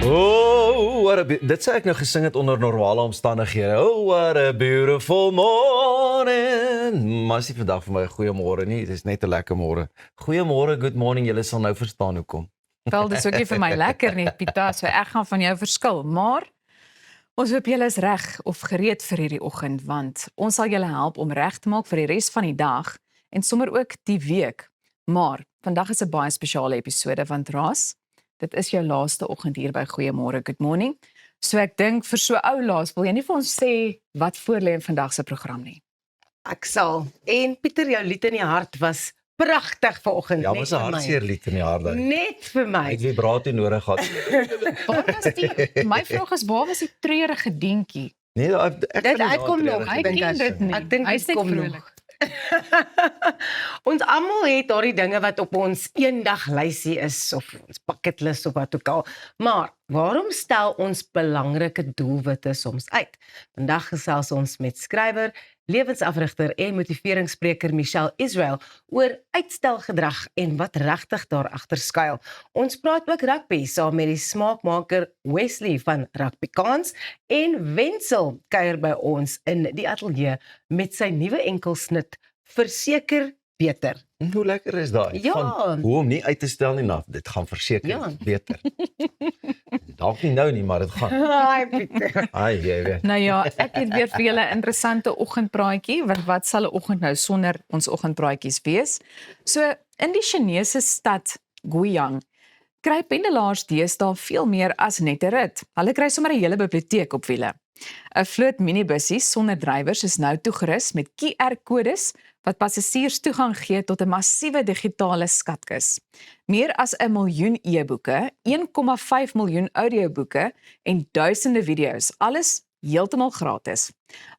Oh, dit sê ek nou gesing het onder normale omstandighede. Oh, what a beautiful morning. Maar is nie vandag vir my 'n goeie môre nie, dit is net 'n lekker môre. Goeiemôre, good morning, julle sal nou verstaan hoekom. Wel, dis ook nie vir my lekker nie, Pieter, so ek gaan van jou verskil, maar ons hoop julle is reg of gereed vir hierdie oggend, want ons sal julle help om reg te maak vir die res van die dag en sommer ook die week. Maar vandag is 'n baie spesiale episode, want Ras, dit is jou laaste oggend hier by Goeiemôre, good morning. So ek dink vir so ou laas, wil jy nie vir ons sê wat voorlê in vandag se program nie? Ek sal. En Pieter, jou lied in die hart was pragtig vanoggend. Ja, was 'n hartseer lied in die hart. Net vir my. Ek het vibrato nodig gehad. Waar was die, my vraag is, waar was die treurige dientjie? Nee, ek Dit uitkom nog, Hy ken dit nie. Ek dink Hy dit is net kom vrolik. nog. Ons almal het daardie dinge wat op ons eendag lysie is of ons bucketlist of wat ook al. Maar waarom stel ons belangrike doelwitte soms uit? Vandag gesels ons met skrywer, lewensafrigter en motiveringsspreker Michelle Israel oor uitstelgedrag en wat regtig daar agter skuil. Ons praat ook rugby saam met die smaakmaker Wesley van Rugbykaans en Wenzel kuier by ons in die ateljee met sy nuwe enkelsnit Verseker beter. Hoe lekker is daai? Ja. Van hoe om nie uit te stel nie, nou, dit gaan verseker Ja. beter. Dalk nie nou nie, maar dit gaan. Ai Pieter. Ai, jy weet. Nou ja, ek het weer vir julle 'n interessante oggendpraatjie, want wat sal 'n oggend nou sonder ons oggendpraatjies wees? So, in die Chinese stad Guiyang kry pendelaars deesdae veel meer as net 'n rit. Hulle kry sommer 'n hele biblioteek op wiele. 'n Vloot minibussies sonder drywers is nou toegerus met QR-kodes wat passasiers toegang gee tot 'n massiewe digitale skatkis. Meer as 1 miljoen e-boeke, 1,5 miljoen audioboeke en duisende video's, alles heeltemal gratis.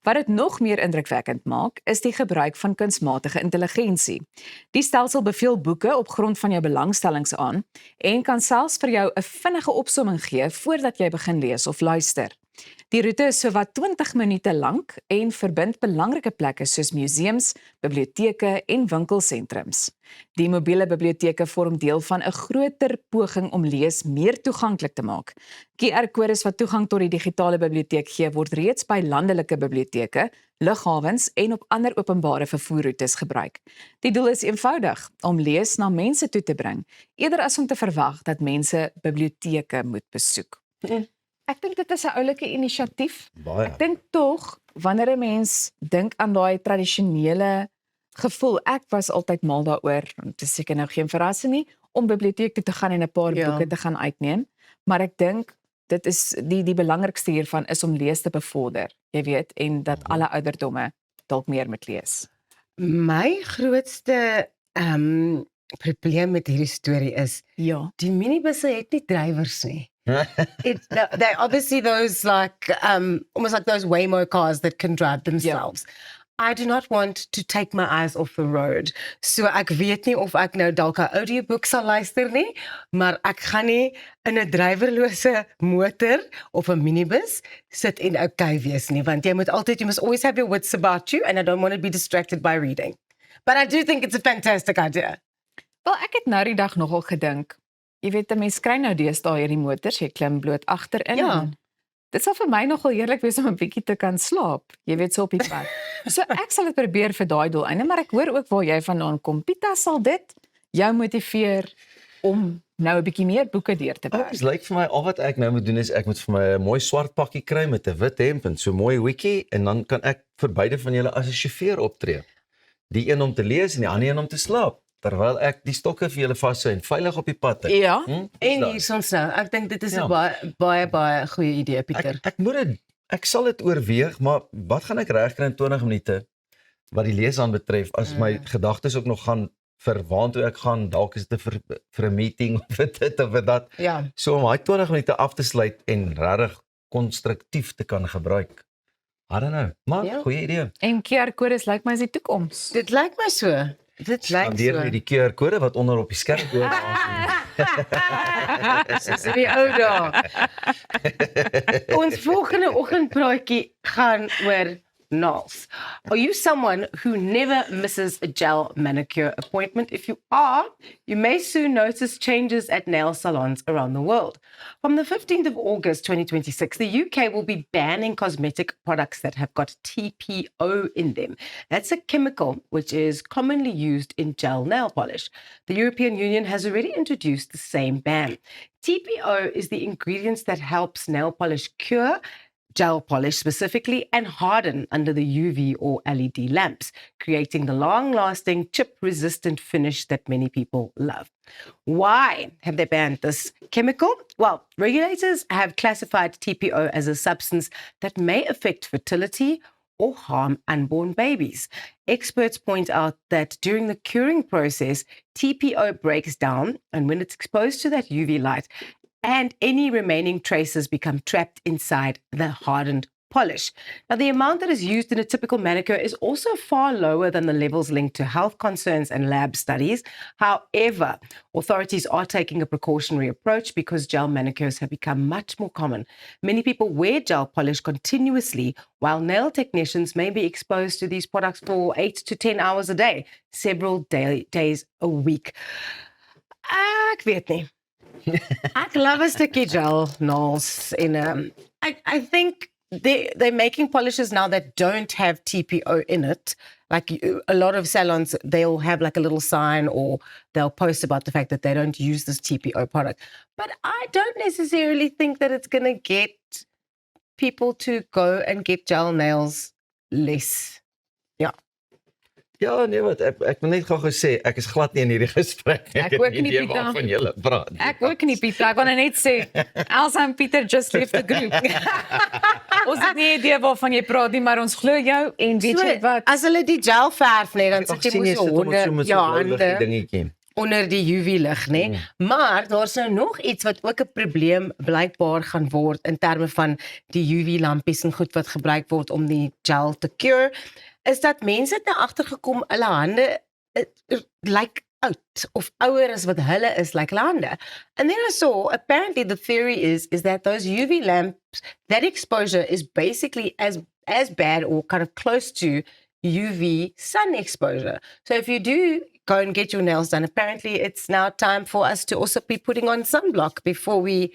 Wat dit nog meer indrukwekkend maak, is die gebruik van kunsmatige intelligensie. Die stelsel beveel boeke op grond van jou belangstellings aan en kan selfs vir jou 'n vinnige opsomming gee voordat jy begin lees of luister. Die roete is sowat 20 minute lank en verbind belangrike plekke soos museums, biblioteke en winkelsentrums. Die mobiele biblioteke vorm deel van 'n groter poging om lees meer toeganklik te maak. QR-kodes wat toegang tot die digitale biblioteek gee, word reeds by landelike biblioteke, lughawens en op ander openbare vervoerroetes gebruik. Die doel is eenvoudig, om lees na mense toe te bring, eerder as om te verwag dat mense biblioteke moet besoek. Ek dink dit is 'n oulike inisiatief. Baie. Ek dink tog, wanneer 'n mens dink aan daai tradisionele gevoel, ek was altyd mal daaroor, dit is seker nou geen verrassing nie, om biblioteek toe te gaan en 'n paar Ja. boeke te gaan uitneem, maar ek dink dit is die belangrikste hiervan is om lees te bevorder, jy weet, en dat alle ouderdomme dalk meer moet lees. My grootste probleem met hierdie storie is Ja. die minibusse het nie drywers nie. They obviously those like almost like those Waymo cars that can drive themselves. I do not want to take my eyes off the road. So ek weet nie of ek nou dalk 'n audioboek sal luister nie, maar ek gaan nie in 'n drywerlose motor of 'n minibus sit en okay wees nie, want you must always have your wits about you and I don't want to be distracted by reading. But I do think it's a fantastic idea. Wel, ek het nou die dag nogal gedink, jy weet, 'n mens kry nou deesdae hierdie motors, jy klim bloot agterin. Ja. En dit sal vir my nogal heerlik wees om 'n bietjie te kan slaap, jy weet, so op die pad. So ek sal dit probeer vir daai doeleinde, maar ek hoor ook waar jy vandaan kom. Pieter, sal dit jou motiveer om nou 'n bietjie meer boeke deur te werk? Dit lyk vir my al wat ek nou moet doen is ek moet vir my 'n mooi swart pakkie kry met 'n wit hemp en so mooi hoedjie en dan kan ek vir beide van julle as 'n sjofeur optree. Die een om te lees en die ander een om te slaap, terwyl ek die stokke vir julle vashou en veilig op die pad is. Ja. En hier soms nou, ek dink dit is Ja. 'n baie goeie idee, Pieter. Ek sal dit oorweeg, maar wat gaan ek regkry in 20 minute wat die lees aan betref as my gedagtes ook nog gaan vir waantoe ek gaan, dalk is dit vir 'n meeting of vir dit of vir dat. Ja. So om daai 20 minute af te sluit en regtig konstruktief te kan gebruik. I don't know, maar Ja. goeie idee. En QR-kodes lyk my is die toekoms. Dit lyk my so. Dit lyk Skandeer so. jy die QR-kode wat onder op die skerm word. Dis die ou daar. Ons volgende oggendpraatjie gaan oor Knowles, are you someone who never misses a gel manicure appointment? If you are, you may soon notice changes at nail salons around the world. From the 15th of August 2026, the UK will be banning cosmetic products that have got TPO in them. That's a chemical which is commonly used in gel nail polish. The European Union has already introduced the same ban. TPO is the ingredient that helps nail polish cure, gel polish specifically, and harden under the UV or LED lamps, creating the long-lasting chip-resistant finish that many people love. Why have they banned this chemical? Well, regulators have classified TPO as a substance that may affect fertility or harm unborn babies. Experts point out that during the curing process, TPO breaks down, and when it's exposed to that UV light, and any remaining traces become trapped inside the hardened polish. Now, the amount that is used in a typical manicure is also far lower than the levels linked to health concerns and lab studies. However, authorities are taking a precautionary approach because gel manicures have become much more common. Many people wear gel polish continuously, while nail technicians may be exposed to these products for 8 to 10 hours a day, several days a week. Ek weet nie. I love a sticky gel, Knowles. I think they're making polishes now that don't have TPO in it. Like a lot of salons, they'll have like a little sign or they'll post about the fact that they don't use this TPO product. But I don't necessarily think that it's going to get people to go and get gel nails less. Yeah. Ja, nee, wat ek wil net gou sê, ek is glad nie in hierdie gesprek nie. Ek ook nie, idee Pieter. waarvan julle praat. Ek ook nie, Pieter. Ek wil net sê, Elsa en Pieter just left the group. Ons het nie idee waarvan jy praat nie, maar ons glo jou en weet jy wat? As hulle die gel verf net, dan sit jy sien mos so onder met so 'n blou dingetjie. onder die UV-lig, né? Maar daar's nou nog iets wat ook 'n probleem blykbaar gaan word in terme van die UV-lampies en goed wat gebruik word om die gel te cure, is dat mense het nou agtergekom hulle hande lyk oud of ouer as wat hulle is, like hulle hande. And then I saw, apparently the theory is that those UV lamps, that exposure is basically as bad or kind of close to UV sun exposure. So if you do go and get your nails done, apparently it's now time for us to also be putting on sunblock before we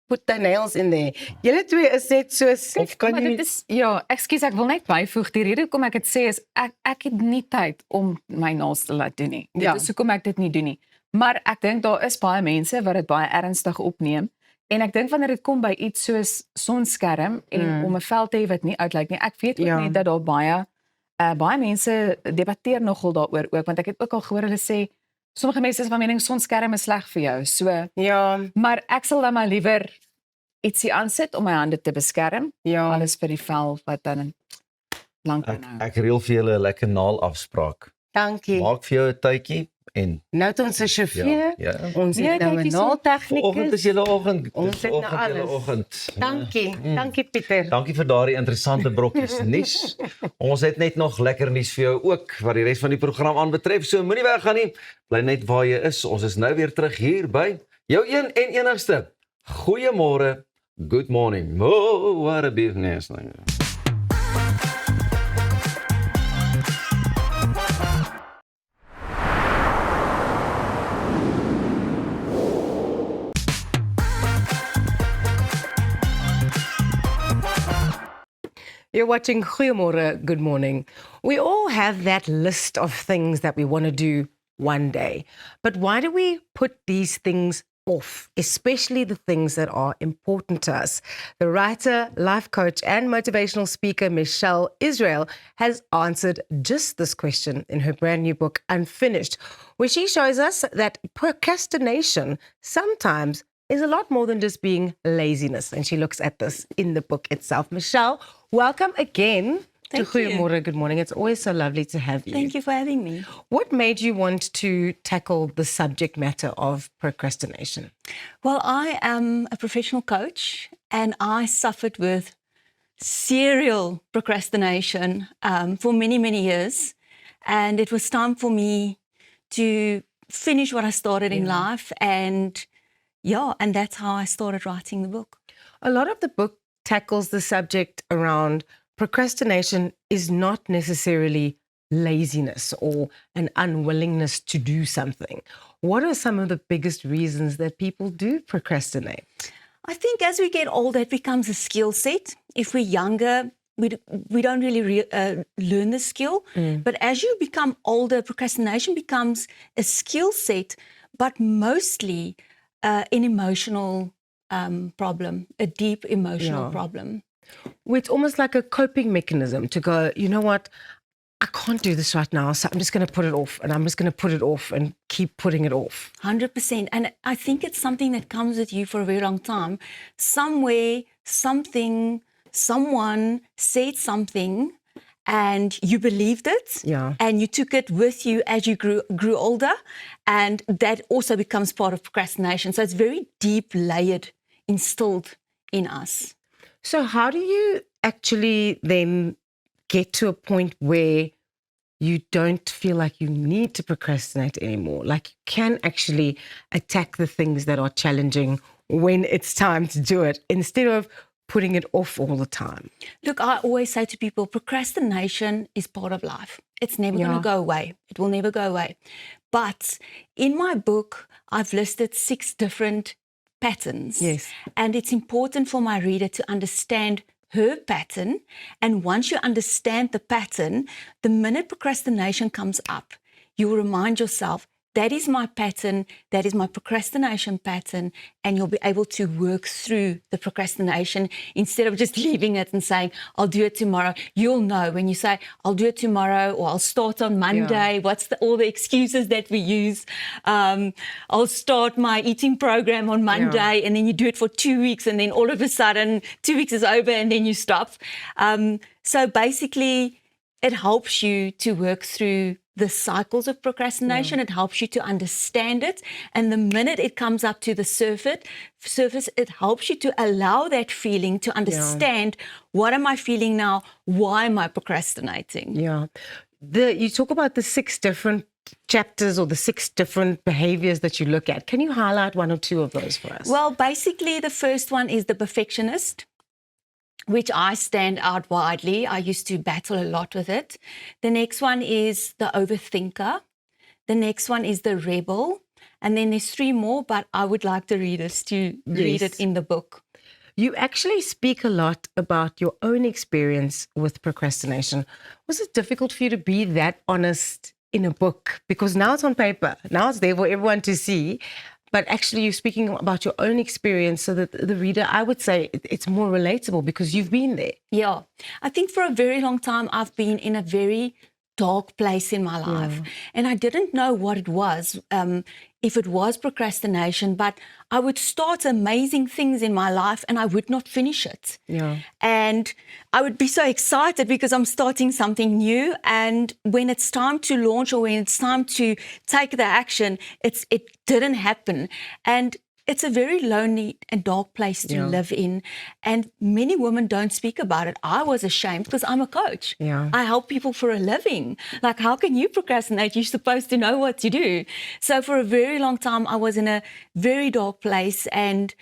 put the nails in there. Julle twee is net so Of kan Maar jy dit is, ja, ekskuus, ek wil net byvoeg, die rede hoekom ek dit sê is, ek het nie tyd om my naels te laat doen nie. Dit Ja. is hoekom ek dit nie doen nie. Maar ek dink daar is baie mense wat dit baie ernstig opneem, en ek dink wanneer dit kom by iets soos sonskerm, en om 'n vel te hê wat nie uitlyk nie, ek weet ook Ja. net dat daar baie mense debatteer nogal daaroor ook, want ek het ook al gehoor hulle sê, sommige mense is van mening sonskerm is sleg vir jou, so, ja, maar ek sal dan maar liewer ietsie aansit om my hande te beskerm, ja. alles vir die vel wat dan lank kan hou. Ek reël vir julle 'n lekker naalafspraak. Dankie. Maak vir jou 'n tydjie en Nou het ons 'n chauffeur. ja. Ons Ja, het nou 'n dankie so. Vanoggend is naaltegnikus. julle oggend. Ons Dis het nou vanoggend julle alles. oggend. Dankie. Dankie Pieter. Dankie vir daardie interessante brokkies nuus. Ons het net nog lekker nuus vir jou ook wat die res van die program aanbetref. So moenie weggaan nie. Bly net waar jy is. Ons is nou weer terug hier by jou een en enigste. Goeiemôre. Good morning. Oh, what a business. You're watching Goeiemorgen, Good Morning. We all have that list of things that we want to do one day. But why do we put these things off, especially the things that are important to us? The writer, life coach, and motivational speaker Michelle Israel has answered just this question in her brand new book, Unfinished, where she shows us that procrastination sometimes is a lot more than just being laziness. And she looks at this in the book itself. Michelle, welcome again to Thank you. Goeiemorgen, Good Morning. It's always so lovely to have you. Thank you for having me. What made you want to tackle the subject matter of procrastination? Well, I am a professional coach and I suffered with serial procrastination for many, many years. And it was time for me to finish what I started in life. And that's how I started writing the book. A lot of the book tackles the subject around procrastination is not necessarily laziness or an unwillingness to do something. What are some of the biggest reasons that people do procrastinate? I think as we get older, it becomes a skill set. If we're younger, we don't really learn the skill. But as you become older, procrastination becomes a skill set, but mostly an emotional problem, a deep emotional problem. It's almost like a coping mechanism to go, you know what, I can't do this right now, so I'm just going to put it off, and I'm just going to put it off and keep putting it off. 100%. And I think it's something that comes with you for a very long time. Somewhere, something, someone said something and you believed it. Yeah. And you took it with you as you grew older. And that also becomes part of procrastination. So it's very deep layered, instilled in us. So how do you actually then get to a point where you don't feel like you need to procrastinate anymore? Like you can actually attack the things that are challenging when it's time to do it instead of putting it off all the time. Look, I always say to people, procrastination is part of life. It's never going to go away. It will never go away. But in my book, I've listed 6 different patterns. Yes. And it's important for my reader to understand her pattern. And once you understand the pattern, the minute procrastination comes up, you will remind yourself, that is my pattern, that is my procrastination pattern, and you'll be able to work through the procrastination instead of just leaving it and saying, I'll do it tomorrow. You'll know when you say, I'll do it tomorrow, or I'll start on Monday. What's all the excuses that we use? I'll start my eating program on Monday, and then you do it for 2 weeks, and then all of a sudden 2 weeks is over, and then you stop. So basically, it helps you to work through the cycles of procrastination. It helps you to understand it. And the minute it comes up to the surface, it helps you to allow that feeling to understand, what am I feeling now? Why am I procrastinating? Yeah. You talk about the 6 different chapters or the 6 different behaviors that you look at. Can you highlight 1 or 2 of those for us? Well, basically, the first one is the perfectionist, which I stand out widely. I used to battle a lot with it. The next one is the overthinker. The next one is the rebel. And then there's 3 more, but I would like the readers to read it in the book. You actually speak a lot about your own experience with procrastination. Was it difficult for you to be that honest in a book? Because now it's on paper. Now it's there for everyone to see. But actually, you're speaking about your own experience so that the reader, I would say, it's more relatable because you've been there. Yeah. I think for a very long time, I've been in a very dark place in my life. And I didn't know what it was, if it was procrastination, but I would start amazing things in my life and I would not finish it. Yeah. And I would be so excited because I'm starting something new. And when it's time to launch or when it's time to take the action, it didn't happen. And it's a very lonely and dark place to live in. And many women don't speak about it. I was ashamed because I'm a coach. Yeah. I help people for a living. Like, how can you procrastinate? You're supposed to know what to do. So for a very long time, I was in a very dark place. And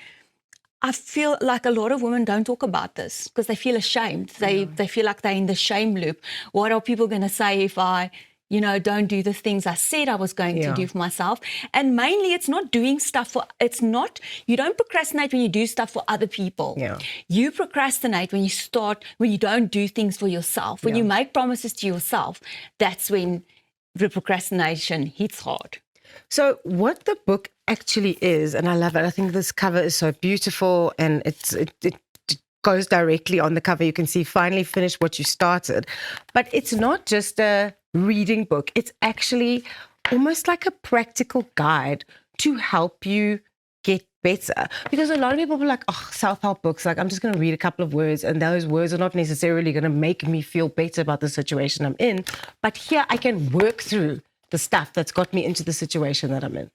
I feel like a lot of women don't talk about this because they feel ashamed. They feel like they're in the shame loop. What are people going to say if I don't do the things I said I was going to do for myself? And mainly it's not doing stuff you don't procrastinate when you do stuff for other people. Yeah. You procrastinate when you don't do things for yourself. When you make promises to yourself, that's when the procrastination hits hard. So what the book actually is, and I love it, I think this cover is so beautiful and it goes directly on the cover. You can see finally finished what you started. But it's not just a reading book. It's actually almost like a practical guide to help you get better. Because a lot of people are like, self-help books, like I'm just going to read a couple of words and those words are not necessarily going to make me feel better about the situation I'm in. But here I can work through the stuff that's got me into the situation that I'm in.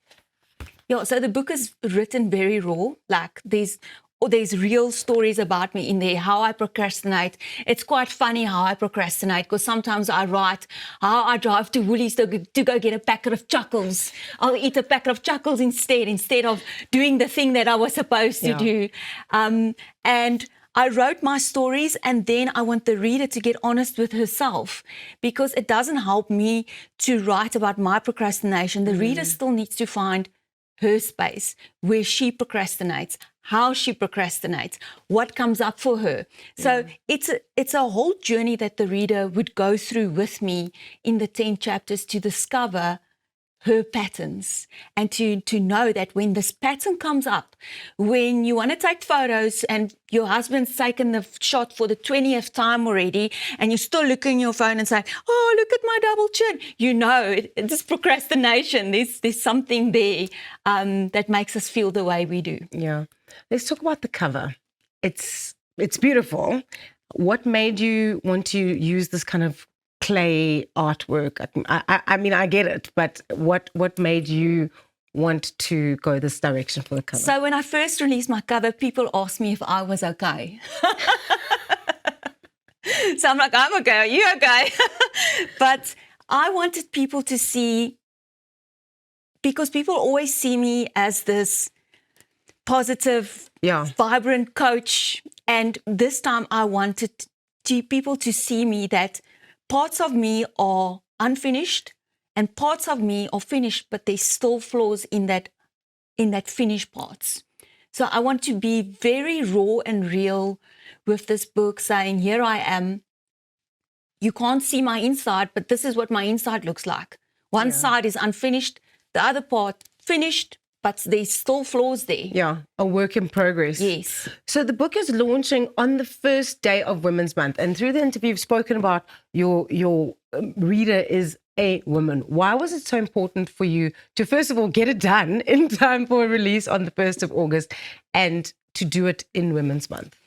Yeah, so the book is written very raw. Like there's real stories about me in there, how I procrastinate. It's quite funny how I procrastinate because sometimes I write how I drive to Woolies to go get a packet of chuckles. I'll eat a packet of chuckles instead of doing the thing that I was supposed to do. And I wrote my stories, and then I want the reader to get honest with herself, because it doesn't help me to write about my procrastination. The reader still needs to find her space where she procrastinates, how she procrastinates, what comes up for her. So it's a whole journey that the reader would go through with me in the 10 chapters to discover her patterns, and to know that when this pattern comes up, when you want to take photos and your husband's taken the shot for the 20th time already, and you're still looking at your phone and saying, oh, look at my double chin, you know, it's procrastination. There's something there that makes us feel the way we do. Yeah. Let's talk about the cover. It's beautiful. What made you want to use this kind of clay artwork? I mean, I get it, but what made you want to go this direction for the cover? So when I first released my cover, people asked me if I was okay. So I'm like, I'm okay. Are you okay? But I wanted people to see, because people always see me as this positive, vibrant coach. And this time I wanted people to see me that parts of me are unfinished and parts of me are finished, but there's still flaws in that finished parts. So I want to be very raw and real with this book, saying, here I am. You can't see my inside, but this is what my inside looks like. One side is unfinished, the other part finished, but there's still flaws there. Yeah, a work in progress. Yes. So the book is launching on the first day of Women's Month. And through the interview, you've spoken about your reader is a woman. Why was it so important for you to, first of all, get it done in time for a release on the 1st of August and to do it in Women's Month?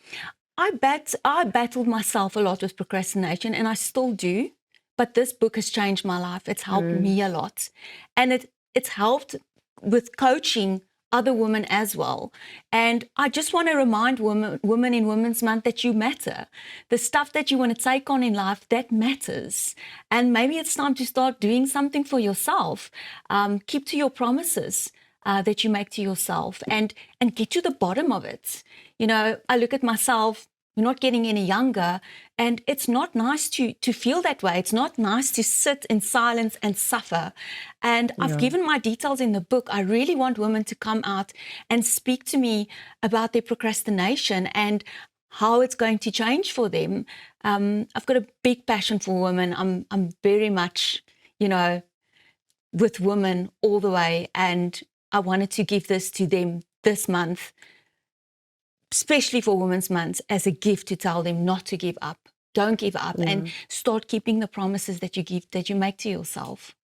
I battled myself a lot with procrastination, and I still do. But this book has changed my life. It's helped me a lot. And it's helped with coaching other women as well. And I just want to remind women in Women's Month that you matter. The stuff that you want to take on in life, that matters. And maybe it's time to start doing something for yourself. Keep to your promises that you make to yourself, and get to the bottom of it. You know, I look at myself, we're not getting any younger, and it's not nice to feel that way. It's not nice to sit in silence and suffer. And I've given my details in the book. I really want women to come out and speak to me about their procrastination and how it's going to change for them. I've got a big passion for women. I'm very much, you know, with women all the way, and I wanted to give this to them this month, especially for Women's Month, as a gift to tell them not to give up. Don't give up, and start keeping the promises that you make to yourself.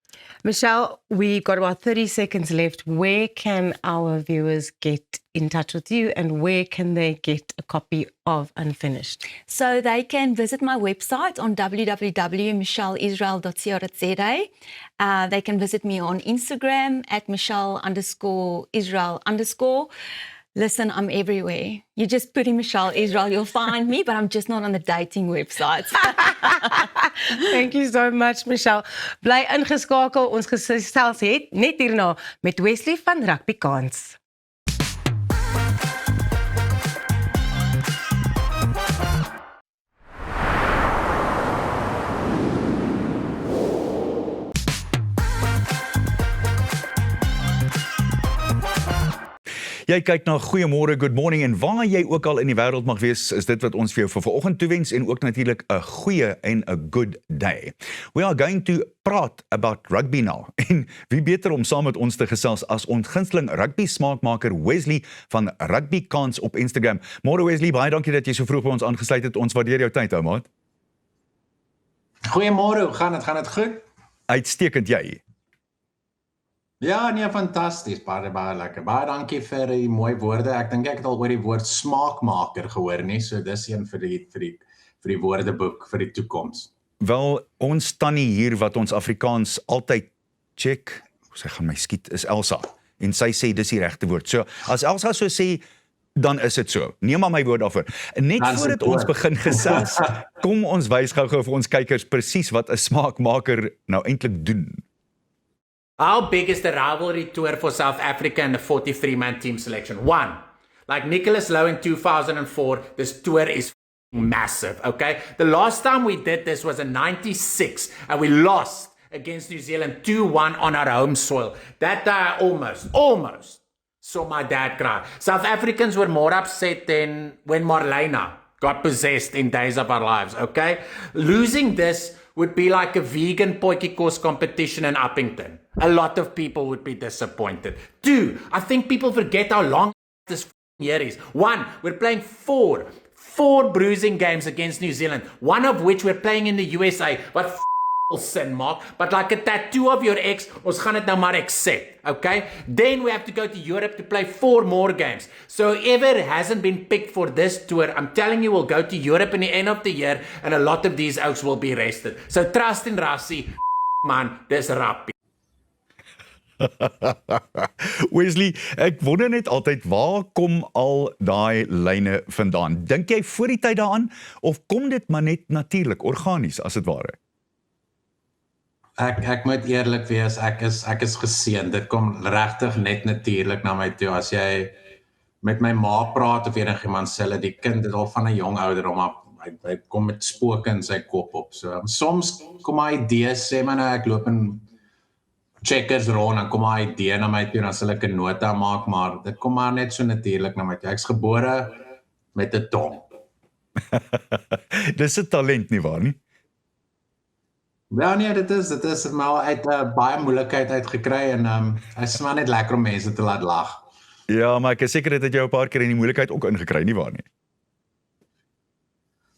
Michelle, we've got about 30 seconds left. Where can our viewers get in touch with you, and where can they get a copy of Unfinished? So they can visit my website on www.michelleisrael.co.za. They can visit me on Instagram at Michelle_Israel_. Listen, I'm everywhere. You just put in Michelle Israel, you'll find me, but I'm just not on the dating websites. Thank you so much, Michelle. Bly ingeskakel, ons gesels het net hierna met Wesley van Rugby Kans. Jy kyk na Goeiemôre, Good Morning, en waar jy ook al in die wêreld mag wees, is dit wat ons vir jou vir vanoggend toewens, en ook natuurlik 'n goeie en 'n good day. We are going to praat about rugby now, en wie beter om saam met ons te gesels as ons gunsteling rugby smaakmaker Wesley van Rugby Kans op Instagram. Môre Wesley, baie dankie dat jy so vroeg by ons aangesluit het. Ons waardeer jou tyd, ou maat. Goeiemôre, hoe gaan dit? Gaan dit goed? Uitstekend, jy. Ja, nee, fantasties, baie lekker. Baie dankie vir die mooi woorde. Ek dink ek het al oor die woord smaakmaker gehoor nie, so dis een vir die woordeboek vir die toekoms. Wel, ons tannie hier wat ons Afrikaans altyd check, sy gaan my skiet, is Elsa, en sy sê dis die regte woord. So, as Elsa so sê, dan is dit so. Neem maar my woord daarvoor. Net Dan voordat ons begin gesels, kom ons wys gou-gou vir ons kykers presies wat 'n smaakmaker nou eintlik doen. How big is the rivalry tour for South Africa in the 43-man team selection? 1. Like Nicholas Lowe in 2004, this tour is massive, okay? The last time we did this was in 96, and we lost against New Zealand 2-1 on our home soil. That day I almost saw my dad cry. South Africans were more upset than when Marlena got possessed in Days of Our Lives, okay? Losing this would be like a vegan potjiekos competition in Uppington. A lot of people would be disappointed. 2, I think people forget how long this year is. 1, we're playing four bruising games against New Zealand, one of which we're playing in the USA. What sin, Mark, but like a tattoo of your ex, ons gaan dit nou maar accept, okay? Then we have to go to Europe to play 4 more games. So whoever hasn't been picked for this tour, I'm telling you, we'll go to Europe in the end of the year, and a lot of these outs will be rested. So trust in Rassie, man, dis rappie. Wesley, ek wonder net altyd, waar kom al daai lyne vandaan? Dink jy voor die tyd daaraan, of kom dit maar net natuurlik, organies, as dit ware? Ek moet eerlik wees, ek is geseën. Dit kom regtig net natuurlik na my toe. As jy met my ma praat of enigiemand sê hulle, die kind het al van 'n jong ouderdom af, hy kom met spooke in sy kop op. So soms kom hy idees, sê maar nou ek loop in checkers rond, dan kom hy idee na my toe, dan sal ek 'n nota maak, maar dit kom maar net so natuurlik na my toe. Ek's gebore met 'n tong. Dis 'n talent nie waar nie? Ja nee, dit is maar uit baie moeilikheid uitgekry en hy is maar net lekker om mense te laat lag. Ja, maar ek is seker dit het jou 'n paar keer in die moeilikheid ook ingekry, nie waar nie?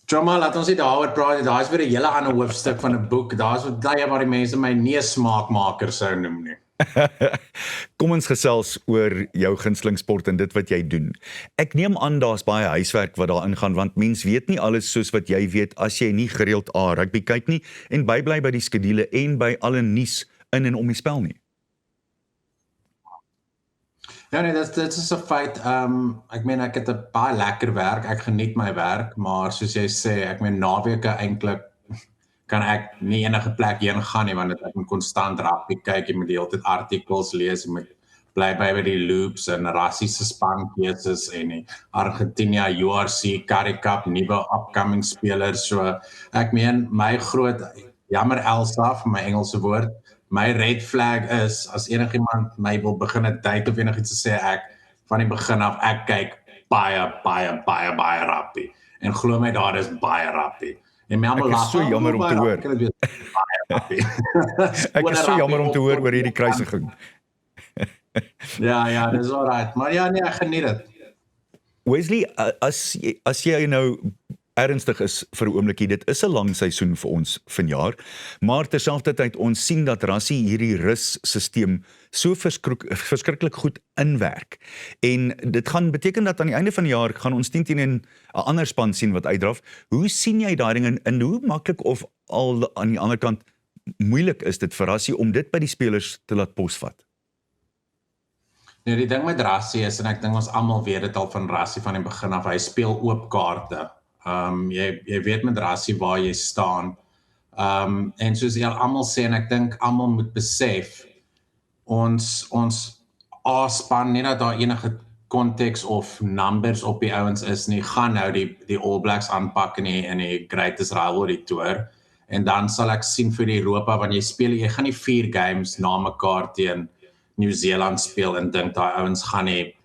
Joma, laat ons nie daaroor praat, daar is weer 'n hele ander hoofstuk van 'n boek, daar is wat daai waar die mense my nie 'n smaakmaker sou noem nie. Kom ons gesels oor jou gunsteling sport en dit wat jy doen. Ek neem aan daar's baie huiswerk wat daarin gaan, want mens weet nie alles soos wat jy weet as jy nie gereeld rugby kyk nie en bybly by die skedule en by alle nuus in en om die spel nie. Ja nee, dit is 'n feit. Ek meen ek het 'n baie lekker werk, ek geniet my werk, maar soos jy sê, ek meen naweke eintlik kan ek nie enige plek heen gaan nie, want ek moet konstant rugby kyk, jy moet die hele tyd artikels lees, jy moet bly by die loops en Rassie se spankeuses en die Argentina URC Currie Cup, nuwe upcoming spelers. So ek meen my groot, jammer Elsa vir my Engelse woord, my red flag is, as enigiemand my wil begin 'n date of enigiets te sê, ek van die begin af, ek kyk baie rugby. En glo my, daar is baie rugby. En my almal Ek is so jammer om te hoor. Ek is so jammer om te hoor oor hierdie kruisiging. Ja, dis alright. Maar ja, nee, ek geniet dit. Wesley, as jy nou ernstig is vir 'n oombliekie, dit is 'n lang seisoen vir ons vanjaar, maar terselfdertyd ons sien dat Rassie hierdie rus-sisteem so verskriklik goed inwerk. En dit gaan beteken dat aan die einde van die jaar gaan ons 10 teen 'n ander span sien wat uitdraf. Hoe sien jy daai ding en hoe maklik of al aan die ander kant moeilik is dit vir Rassie om dit by die spelers te laat posvat? Nee, die ding met Rassie is, en ek dink ons almal weet dit al van Rassie van die begin af, hy speel oop kaarte. Jy weet met Rassie waar jy staan. En soos jy almal sê, en ek dink almal moet besef, ons A-span, nie dat daar enige konteks of numbers op die ouens is nie, gaan nou die All Blacks aanpak in die Greatest Rivalry Tour, en dan sal ek sien vir die Europa, want jy gaan nie 4 games na mekaar teen New Zealand speel en dink daai ouens gaan nie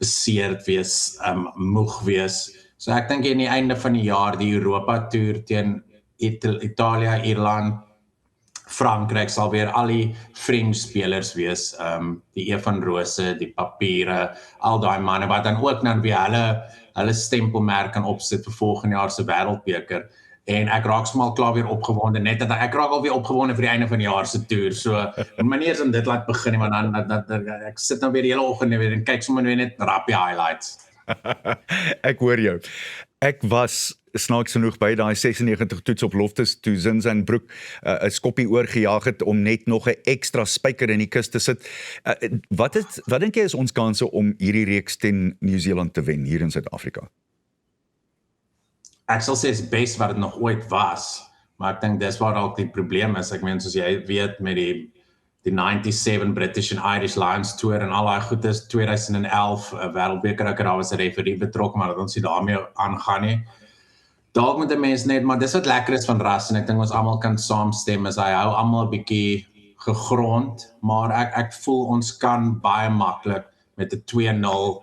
beseerd wees, moeg wees. So ek dink in die einde van die jaar, die Europa Tour teen Italië, Ierland, Frankryk sal weer al die French spelers wees, die Evan Rose, die Papiere, al daai manne wat dan ook dan weer hulle stempelmerk kan opsit vir volgende jaar se wêreldbeker. En ek raak smal klaar weer opgewonde, net dat ek raak al weer opgewonde vir die einde van die jaar se toer. So maniere om dit laat begin, want dan ek sit nou weer die hele oggend weer en kyk sommer net rugby highlights. Ek hoor jou. Ek was snaaks genoeg by daai 96 toets op Loftus toe Zinzanbroek 'n skoppie oorgejaag het om net nog 'n ekstra spyker in die kus te sit. Wat dink jy is ons kanse om hierdie reeks teen New Zealand te wen hier in Suid-Afrika? Ek sal sê dit is best wat dit nog ooit was, maar ek dink dis waar dalk die probleem is. Ek meen soos jy weet met die die 97 British and Irish Lions Tour en al daai goed is 2011 wêreldbeker ook daar was 'n referee betrokke, maar dat ons nie daarmee aangaan nie. Dalk moet 'n mens net, maar dis wat lekker is van ras en ek dink ons almal kan saamstem is hy hou almal 'n bietjie gegrond, maar ek voel ons kan baie maklik met 'n 2-0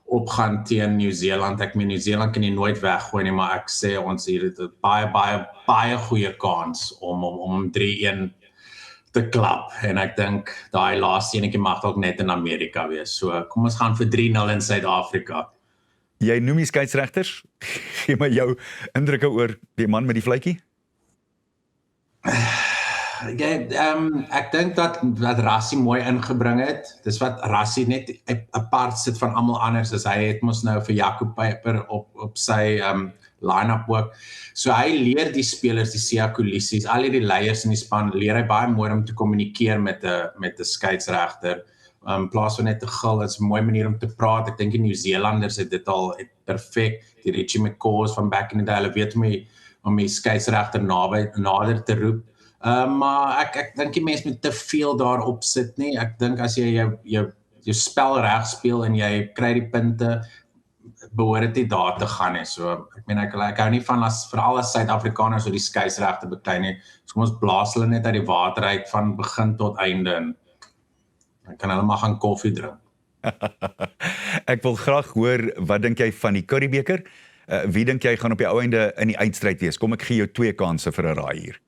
opgaan teen Nieu-Seeland. Ek meen Nieu-Seeland kan jy nooit weggooi nie, maar ek sê ons hier het 'n baie goeie kans om 3-1 te klap en ek dink daai laaste enetjie mag dalk net in Amerika wees. So kom ons gaan vir 3-0 in Suid-Afrika. Jy noem die skeieregters. Gee my jou indrukke oor die man met die vletjie. Ek dink dat Rassie mooi ingebring het. Dis wat Rassie net apart sit van almal anders. As hy het mos nou vir Jacob Pieper op sy line-up ook. So hy leer die spelers, die Siya Kolisi's, al die leiers in die span, leer hy baie mooi om te kommunikeer met 'n skeieregter. In plaas van net te gil, is 'n mooi manier om te praat. Ek dink die Nieu-Seelanders het dit al perfek. Die Richie McCaws van back in the day, hulle weet om die skeieregter nader te roep. Maar ek dink die mens moet te veel daarop sit nie. Ek dink as jy jou spel reg speel en jy kry die punte, behoort dit nie daar te gaan nie. So ek meen ek hou nie van veral as Suid-Afrikaners so die skeieregter beklei nie. So kom ons blaas hulle net uit die water uit van begin tot einde en dan kan hulle maar gaan koffie drink. Ek wil graag hoor, wat dink jy van die Curriebeeker? Wie dink jy gaan op die ou einde in die eindstryd wees? Kom ek gee jou 2 kansse vir 'n raai hier.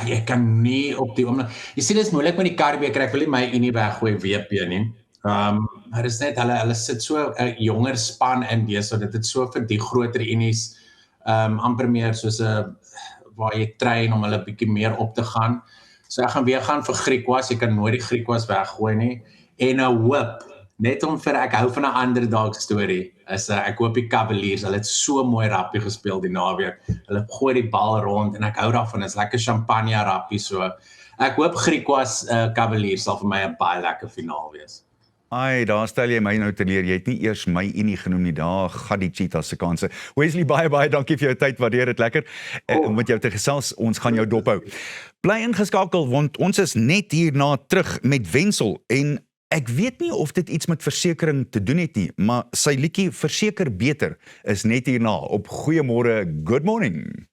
Jy kan nie op die oomblik. Jy sien dit is moeilik met die Curriebeeker. Ek wil nie my Unie weggooi WP nie. Maar is net hulle sit so 'n jonger span in besig. Dit het so vir die groter Unies amper meer soos 'n waar jy train om hulle bietjie meer op te gaan. So ek gaan weer gaan vir Griquas. Jy kan nooit die Griquas weggooi nie. En 'n hoop net om vir ek hou van 'n underdog storie. Ek hoop die Cavaliers, hulle het so mooi rappie gespeel die naweek. Hulle gooi die bal rond en ek hou daarvan. Dit is lekker champagne rappie so. Ek hoop Griquas Cavaliers sal vir my 'n baie lekker finaal wees. Ai, daar stel jy my nou te leer. Jy het nie eers my Unie genoem nie. Daar gaan die Cheetahs se kanse. Wesley, baie dankie vir jou tyd. Waardeer dit lekker om met jou te gesels. Ons gaan jou dophou. Bly ingeskakel want ons is net hierna terug met Wenzel en ek weet nie of dit iets met versekering te doen het nie, maar sy liedjie Verseker Beter is net hierna op Goeiemôre, Good Morning.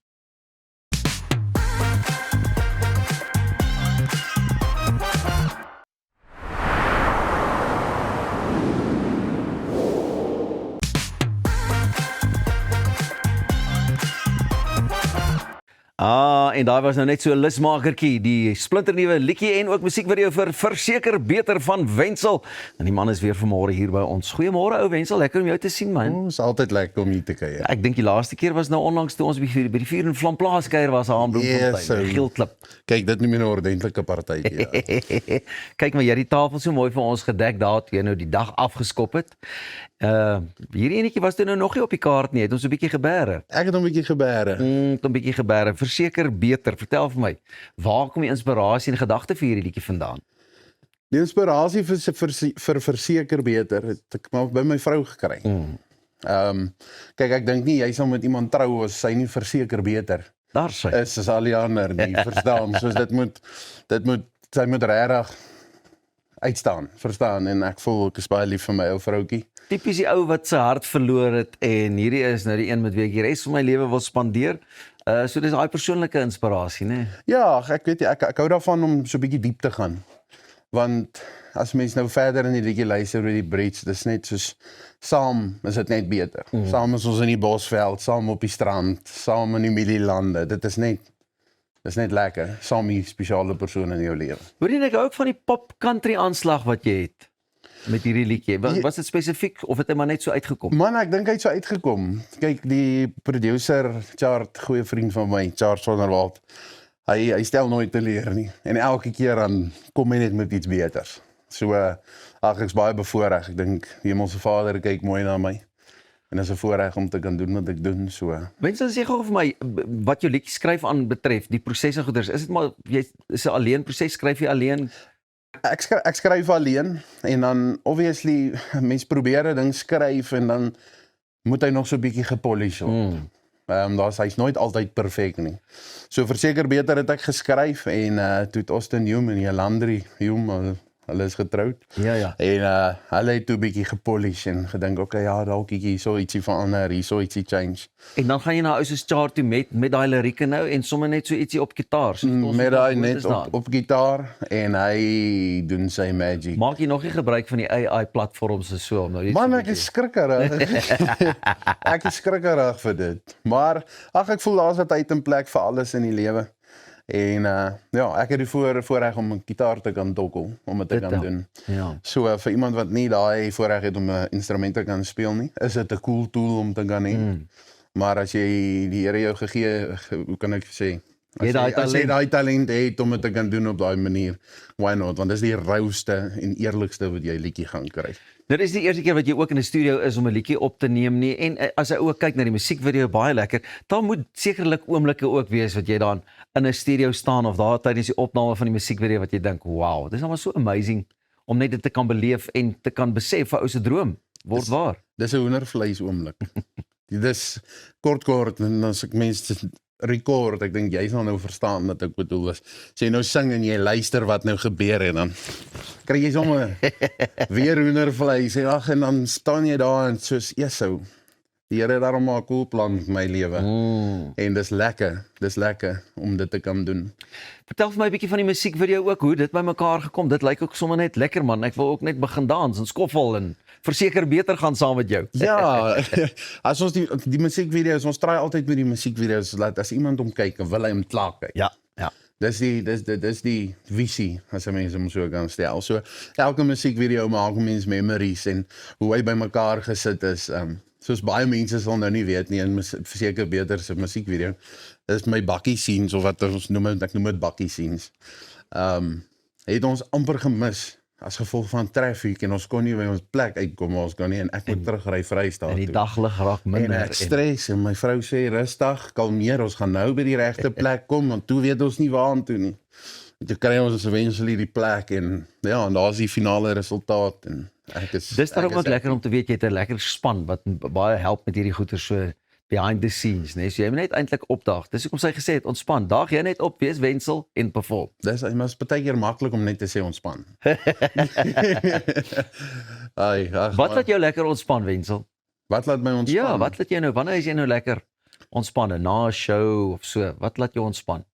En daar was nou net so 'n lusmakertjie, die splinternuwe liedjie en ook musiekvideo vir Verseker Beter van Wenzel. En die man is weer vanmôre hier by ons. Goeiemôre ou Wenzel, lekker om jou te sien man. Is altyd lekker om hier te kuier. Ek dink die laaste keer was nou onlangs toe ons by die Vuur en Vlam plaaskuier was aan Bloemfontein, Geelklip. Kyk, dit noem jy 'n ordentlike partytjie. Ja. Kyk maar, jy het die tafel so mooi vir ons gedek daar toe jy nou die dag afgeskop het. Hierdie enetjie was toe nou nog nie op die kaart nie, het ons 'n bietjie gebere. Ek het 'n bietjie gebere. Het 'n bietjie gebere. Verseker Beter. Vertel vir my, waar kom die inspirasie en gedagte vir hierdie liedjie vandaan? Die inspirasie vir Verseker Beter het ek maar by my vrou gekry. Kyk, ek dink nie jy sal met iemand trou as sy nie verseker beter Daar sy. is as al die ander nie, verstaan? Soos sy moet regtig uitstaan, verstaan? En ek voel ek is baie lief vir my ou vroutjie. Tipies die ou wat sy hart verloor het en hierdie is nou die een met wie ek die res van my lewe wil spandeer. So dis daai persoonlike inspirasie, né? Ja, ek weet ek hou daarvan om so 'n bietjie diep te gaan. Want as mens nou verder in die liedjie luister oor die bridge, dis net soos saam is dit net beter. Saam is ons in die Bosveld, saam op die strand, saam in die Mielielande. Dit is net lekker, saam die spesiale persoon in jou lewe. Hoor jy, ek hou ook van die pop country aanslag wat jy het met hierdie liedjie. Was dit spesifiek of het hy maar net so uitgekom? Man, ek dink hy het so uitgekom. Kyk, die producer, Chart, goeie vriend van my, Charles van der Walt, hy stel nooit teleur nie. En elke keer dan kom hy net met iets beters. So, ek is baie bevoorreg. Ek dink die Hemelse Vader kyk mooi na my. En dit is 'n voorreg om te kan doen wat ek doen, so. Mense sê gou vir my, wat jou liedjie skryf aan betref, die proses en goeders, is dit maar, is 'n alleen proses, skryf jy alleen? Ek skryf alleen en dan obviously mens probeer 'n ding skryf en dan moet hy nog so 'n bietjie gepolish word. Hy's nooit altyd perfek nie. So verseker beter het ek geskryf en toe het Austin Hume en Jolandri Hume, hulle is getroud. Ja. En hulle het toe 'n bietjie gepolish en gedink, okay, ja, dalk hierso ietsie verander, hierso ietsie change. En dan gaan jy na ou soos Chart toe met daai lirieke nou en sommer net so ietsie op gitaar. Met daai net op gitaar en hy doen sy magic. Maak jy nog nie gebruik van die AI platforms en so om nou iets Man, so ek is skrikkerig. Ek is skrikkerig vir dit. Maar ek voel daar's 'n tyd en plek vir alles in die lewe. En ja, ek het die voorreg om 'n gitaar te kan tokkel, om dit te kan doen. Ja. So vir iemand wat nie daai voorreg het om 'n instrument te kan speel nie, is dit 'n cool tool om te kan hê. Maar as jy die Here jou gegee, hoe kan ek sê? As jy daai talent het om dit te kan doen op daai manier, why not? Want dis die rauwste en eerlikste wat jy 'n liedjie gaan kry. Dit is die eerste keer wat jy ook in 'n studio is om 'n liedjie op te neem nie. En as jy ook kyk na die musiekvideo, baie lekker. Daar moet sekerlik oomblikke ook wees wat jy dan in 'n studio staan of daar tydens die opname van die musiekvideo wat jy dink, wow, dis nou maar so amazing om net dit te kan beleef en te kan besef 'n ou se droom word waar. Dis 'n hoendervleis oomblik. Dis kort en as ek mense record, ek dink jy sal nou verstaan wat ek bedoel is. As jy nou sing en jy luister wat nou gebeur en dan kry jy sommer weer hoendervleis en dan staan jy daar en soos Esau. Die Here het daarom maar 'n cool plan met my lewe. En dis lekker om dit te kan doen. Vertel vir my 'n bietjie van die musiekvideo ook, hoe dit bymekaar gekom. Dit lyk ook sommer net lekker man. Ek wil ook net begin dans en skoffel en verseker beter gaan saam met jou. Ja, as ons die musiekvideo's, ons try altyd met die musiekvideo's dat as iemand hom kyk, wil hy hom klaar kyk. Ja. Dis die visie, as jy mense hom so kan stel. So elke musiekvideo maak mens memories en hoe hy bymekaar gesit is. Soos baie mense sal nou nie weet nie, en verseker beter se musiekvideo. Dis my bakkie scenes of wat ons noem, ek noem dit bakkie scenes. Het ons amper gemis as gevolg van traffic en ons kon nie by ons plek uitkom, ons kon nie en ek moet terugry Vrystaat En die toe. daglig raak minder. En ek stres en my vrou sê rustig, kalmeer, ons gaan nou by die regte plek kom want toe weet ons nie waartoe nie. En toe kry ons eventually die plek en ja, en daar's die finale resultaat en Dis dan ook lekker om te weet jy het 'n lekker span wat baie help met hierdie goeie so behind the scenes, nee. So jy moet net eintlik opdaag. Dis hoekom sy gesê het ontspan. Daag jy net op, wees Wenzel en perform. Dis baie keer maklik om net te sê ontspan. Wat laat jou lekker ontspan, Wenzel? Wat laat my ontspan? Ja, wat laat jy nou? Wanneer is jy nou lekker ontspan? Na 'n show of so? Wat laat jou ontspan?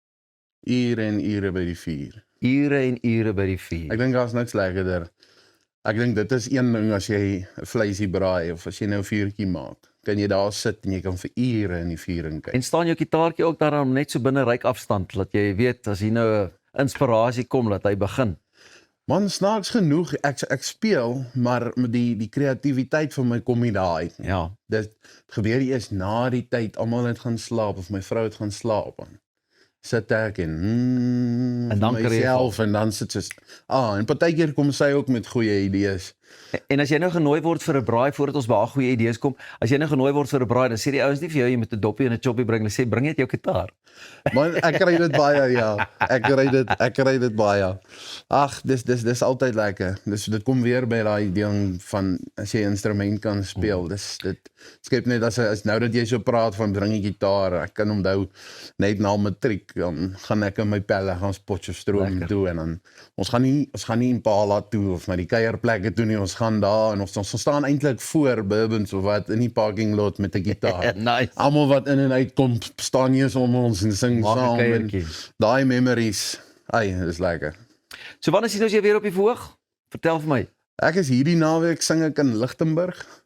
Ure en ure by die vuur. Ure en ure by die vuur. Ek dink daar's niks lekkerder. Ek dink dit is een ding as jy 'n vleisie braai of as jy nou 'n vuurtjie maak. Kan jy daar sit en jy kan vir ure in die vuur kyk. En staan jou gitaartjie ook daarom net so binne ryk afstand, dat jy weet as jy nou 'n inspirasie kom, dat hy begin. Man, snaaks genoeg, ek speel, maar met die kreatiwiteit van my kom nie daar uit nie. Ja. Dit gebeur eers na die tyd, almal het gaan slaap of my vrou het gaan slaap. Sit ek en dan kry jy myself en dan sit sy en partykeer kom sy ook met goeie idees. En as jy nou genooi word vir 'n braai voordat ons by haar goeie idees kom, as jy nou genooi word vir 'n braai, dan sê die ouens nie vir jou jy moet 'n doppie en 'n choppie bring, hulle sê bring net jou gitaar. Man, ek kry dit baie, ja. Ek kry dit baie. Ag, dis altyd lekker. Dit kom weer by daai ding van as jy 'n instrument kan speel. Dit skep net as nou dat jy so praat van bring 'n gitaar. Ek kan onthou net na matriek, dan gaan ek in my pelle gaan Potchefstroom toe en dan ons gaan nie Impala toe of na die kuierplekke toe nie. Ons gaan daar en ons staan eintlik voor Bourbons of wat in die parking lot met 'n gitaar. Nice. Almal wat in en uit kom, staan nie eens om ons en sing saam. Daai memories, dis lekker. So wanneer sien ons jy weer op die verhoog? Vertel vir my. Ek is hierdie naweek sing ek in Lichtenburg.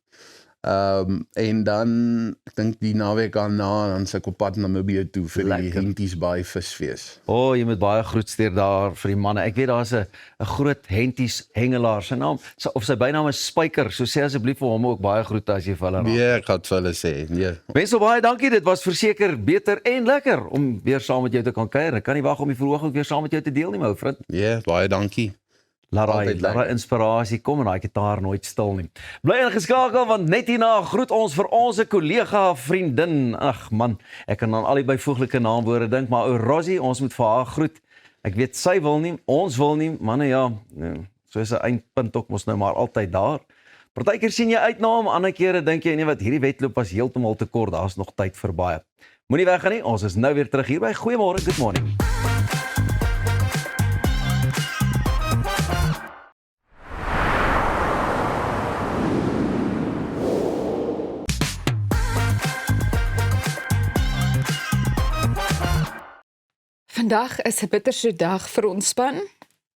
En dan ek dink die naweek daarna dan se ek op pad na Namibië toe vir die Henties Baai visfees. Jy moet baie groet stuur daar vir die manne. Ek weet daar's 'n groot Henties hengelaar. Sy naam of sy bynaam is Spyker. So sê asseblief vir hom ook baie groete as jy vir hulle raak. Nee, ek gaan vir hulle sê. Nee. Wenzel, baie dankie. Dit was verseker beter en lekker om weer saam met jou te kan kuier. Ek kan nie wag om die verhoog ook weer saam met jou te deel nie, my ou vriend. Nee, baie dankie. Laat daai inspirasie kom en daai gitaar nooit stil nie. Bly ingeskakel want net hierna groet ons vir ons kollega vriendin. Ag man, ek kan aan al die byvoeglike naamwoorde dink, maar ou Rosie, ons moet vir haar groet. Ek weet sy wil nie, ons wil nie, manne ja, soos 'n eindpunt ook mos nou maar altyd daar. Partykeer sien jy uit na hom, ander kere dink jy nee wat hierdie wedloop was heeltemal te kort, daar's nog tyd vir baie. Moenie weggaan nie, ons is nou weer terug hier by Goeiemôre, good morning. Vandag is 'n bitterste dag vir ons span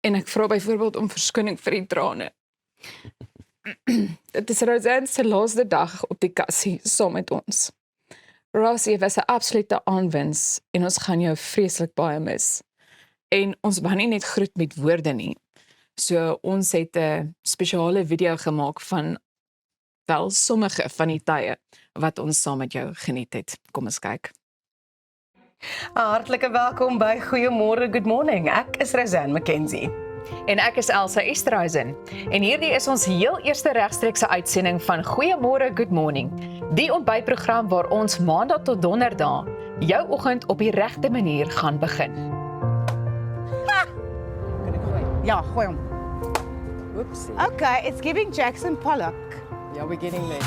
en ek vra byvoorbeeld om verskoning vir die trane. Dit is Rosanne se laaste dag op die kassie saam met ons. Rosie was 'n absolute aanwins en ons gaan jou vreeslik baie mis. En ons wou nie net groet met woorde nie. So ons het 'n spesiale video gemaak van wel sommige van die tye wat ons saam met jou geniet het. Kom ons kyk. Hartlike welkom by Goeiemôre, good morning. Ek is Rosanne McKenzie. En ek is Elsa Esterhuizen. En hierdie is ons heel eerste regstreekse uitsending van Goeiemôre, good morning. Die ontbytprogram waar ons maandag tot donderdag jou oggend op die regte manier gaan begin. Ja, gooi hom. Oepsie. Okay, it's giving Jackson Pollock. Ja, we're getting there.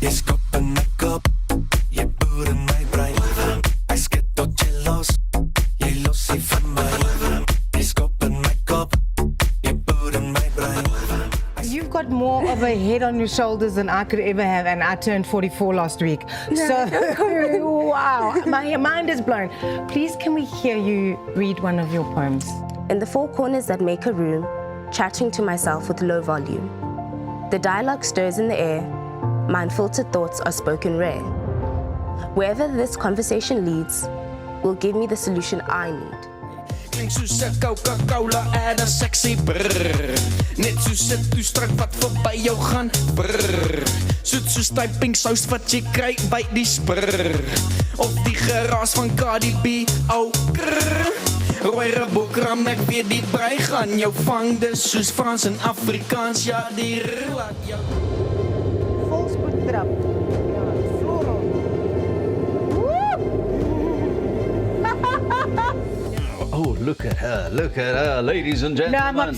Jy skop en my kop, jy boer in my brein. Ek skit tot jy los, jy los nie van my. Jy skop en my kop, jy boer in my brein. You've got more of a head on your shoulders than I could ever have, and I turned 44 last week. So, wow, my mind is blown. Please, can we hear you read one of your poems? In the four corners that make a room, chatting to myself with low volume. The dialogue stirs in the air, my unfiltered thoughts are spoken rare. Wherever this conversation leads, will give me the solution I need. Klink soos 'n Coca-Cola en 'n sexy brrr. Net soos 'n toestrak wat verby jou gaan brrr. Soet soos die pink sous wat jy kry by die sprrr. Of die geraas van Cardi B, au krrr. Rooi rebokram, ek weet die brei gaan jou vang. Dis soos Frans en Afrikaans, ja die rrr laat jou. Volspoedtrap. Ja, floral. Oh, look at her, ladies and No, gentlemen.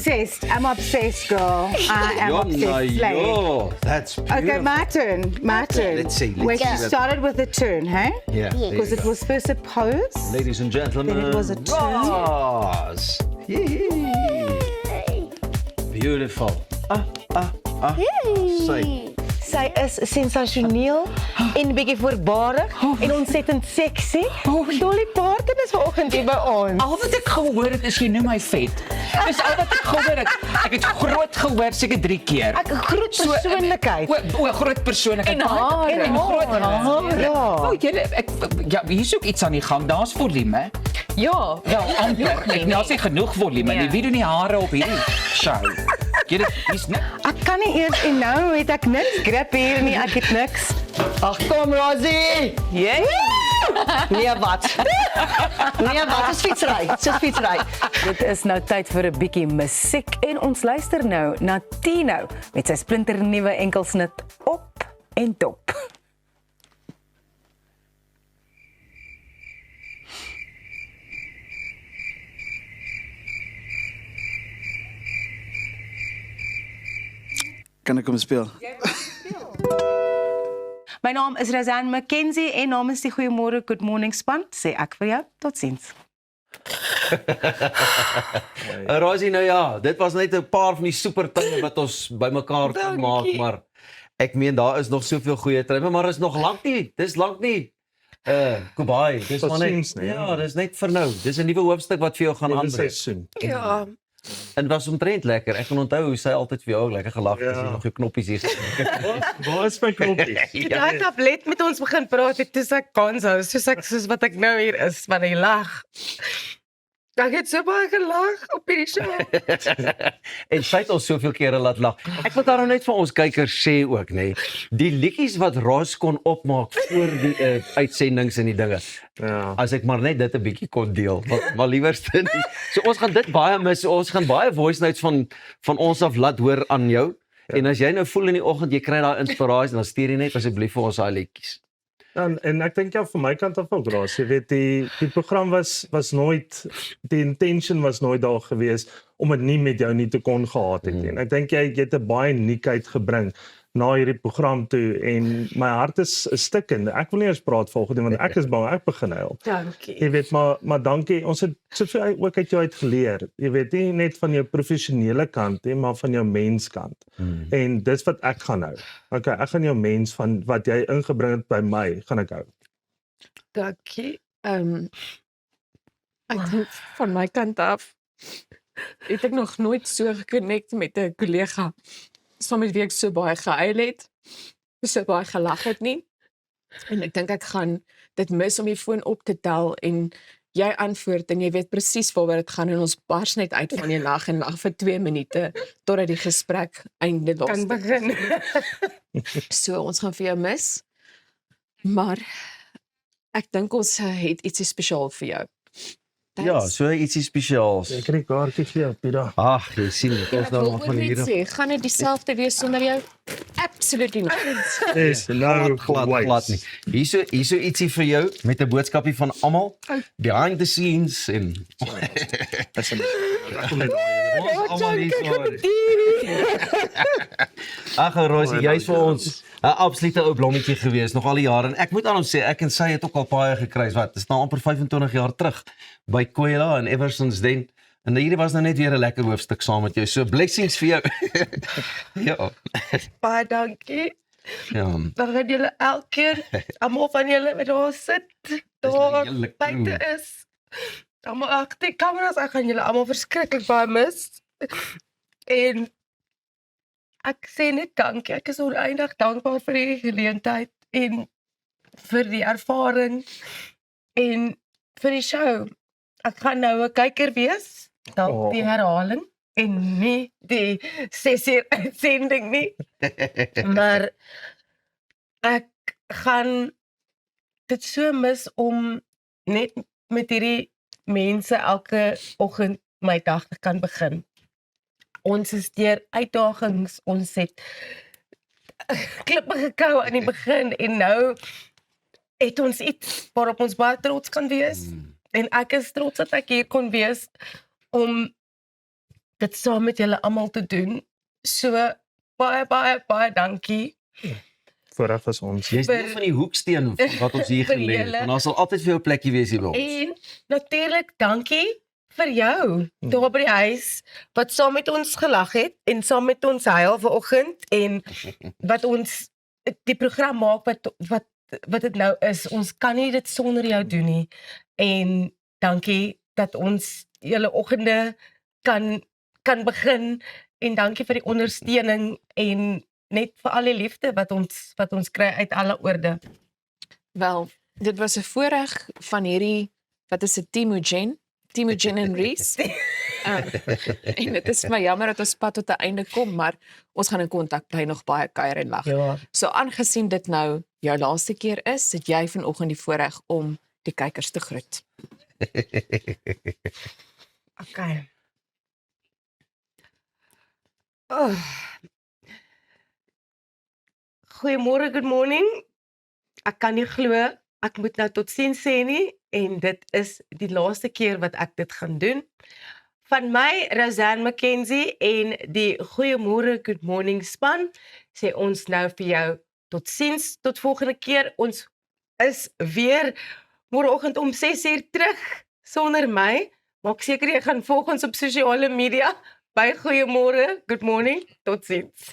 I'm obsessed, girl. I am obsessed. Slay. That's beautiful. Okay, my turn. Let's see. Where she started with a turn, hey? Yeah, there you Because it go. was first a pose. Ladies and gentlemen, Then it was a turn. Roz. Yee. Beautiful. Say. Sy is sensasioneel en bietjie voorbarig en ontsettend sexy. Dolly Parton is vanoggend hier by ons. Al wat ek gehoor het is jy noem my vet. Dis al wat ek gehoor het. Ek het groot gehoor seker 3 keer. Ek groot persoonlikheid. O, groot persoonlikheid. En hare. En groot hare. Ja. O, julle ja, hier is ook iets aan die gang. Daar's volume. Ja, Ja, amper. Ek nou sê genoeg volume. Ja. Wie doen die hare op hierdie show? Julle dis net Ek kan nie eers en nou het ek niks grip hier nie, ek het niks. Ag kom Rosie. Yeah. Nee wat? Nee wat? Dis fietsry. Dis fietsry. Dit is nou tyd vir 'n bietjie musiek en ons luister nou na Tino met sy splinternuwe enkelsnit op en top. Kan ek hom speel? My naam is Rosanne McKenzie en namens die Goeiemôre Good Morning span sê ek vir jou totsiens. Rosie, nou ja, dit was net 'n paar van die super tye wat ons bymekaar kon maak, maar ek meen daar is nog soveel goeie tye, maar is nog lank nie. Dis lank nie. Goodbye. Dis maar net. Ja, dis net vir nou. Dis 'n nuwe hoofstuk wat vir jou gaan aanbreek. ja. En was omtrent lekker. Ek kan onthou hoe sy altyd vir jou ook lekker gelag het as jy nog jou knoppies hier sit. Waar is my knoppies? Ja, ek het net met ons begin praat het toe ek kans hou, soos wat ek nou hier is van die lag. Ek het so baie gelag op hierdie show. En sy het ons soveel kere laat lag. Ek wil daarom net vir ons kykers sê ook, nê, die liedjies wat Ross kon opmaak voor die uitsendings en die dinge. Ja. As ek maar net dit 'n bietjie kon deel, maar liewerste nie. So ons gaan dit baie mis. Ons gaan baie voice notes van ons af laat hoor aan jou. Ja. En as jy nou voel in die oggend jy kry daai inspirasie, dan stuur jy net asseblief vir ons daai liedjies. En ek dink ja, van my kant af ook, Ross, jy weet die program was nooit, die intention was nooit daar gewees om dit nie met jou nie te kon gehad het nie. En ek dink jy het 'n baie uniekheid gebring na hierdie program toe en my hart is stikkend. Ek wil nie eens praat volgende want ek is bang ek begin huil. Dankie. Jy weet maar dankie. Ons het soveel ook uit jou uit geleer. Jy weet nie net van jou professionele kant nie, maar van jou menskant. En dis wat ek gaan hou. Okay, ek gaan jou mens van wat jy ingebring het by my, gaan ek hou. Dankie. Ek dink van my kant af het ek nog nooit so gekonnekt met 'n kollega saam met wie ek so baie gehuil het, so baie gelag het nie. En ek dink ek gaan dit mis om die foon op te tel en jy antwoord en jy weet presies waaroor dit gaan en ons bars net uit van die lag en lag vir 2 minute totdat die gesprek einde Kan begin. So ons gaan vir jou mis. Maar ek dink ons het ietsie spesiaal vir jou. Ja, so ietsie spesiaals. Ek kry 'n kaartjie vir jou, Pieter. Ag, jy sien dit ons nou nog van hierdie. Sê, gaan dit dieselfde wees sonder jou? Absoluut nie. Is nou glad nie. Hierso ietsie vir jou met 'n boodskapie van almal behind the scenes en Ag, Rosie, jy's vir ons 'n absolute ou blommetjie gewees nog al die jare en ek moet aan hom sê ek en sy het ook al baie gekry wat is nou amper 25 jaar terug by Kwela en ever since then en hierdie was nou net weer 'n lekker hoofstuk saam met jou. So blessings vir jou. Ja. Baie dankie. Ja. Dan gaan julle elke keer almal van julle met daar sit, daar buite is. Almal agter die kameras, ek gaan julle almal verskriklik baie mis. En ek sê net dankie. Ek is oneindig dankbaar vir die geleentheid en vir die ervaring en vir die show. Ek gaan nou 'n kyker wees, dalk die herhaling en nie die 6 uur uitsending nie. Maar ek gaan dit so mis om net met hierdie mense elke oggend my dag te kan begin. Ons is deur uitdagings, ons het klippe gekou aan die begin en nou het ons iets waarop ons baie trots kan wees. En ek is trots dat ek hier kon wees om dit saam met julle almal te doen. So baie dankie. Vooraf is ons. Jy's deel van die hoeksteen wat ons hier gelê het. En daar sal altyd vir jou 'n plekkie wees hier by ons. En natuurlik dankie vir jou daar by die huis wat saam met ons gelag het en saam met ons huil vanoggend en wat ons die program maak wat dit nou is. Ons kan nie dit sonder jou doen nie. En dankie dat ons julle oggende kan begin en dankie vir die ondersteuning en net vir al die liefde wat ons kry uit alle oorde. Wel, dit was 'n voorreg van hierdie wat is 'n Timogen en Reese. En dit is maar jammer dat ons pad tot 'n einde kom, maar ons gaan in kontak bly nog baie kuier en lag. Ja. So aangesien dit nou jou laaste keer is, het jy vanoggend die voorreg om die kykers te groet. Okay. Goeiemôre, good morning. Ek kan nie glo ek moet nou totsiens sê nie en dit is die laaste keer wat ek dit gaan doen. Van my, Rosanne McKenzie en die Goeiemôre, good morning span, sê ons nou vir jou totsiens, tot volgende keer. Ons is weer môreoggend om 6 uur terug sonder my. Maak seker jy gaan volg ons op sosiale media by Goeiemôre, good morning, totsiens.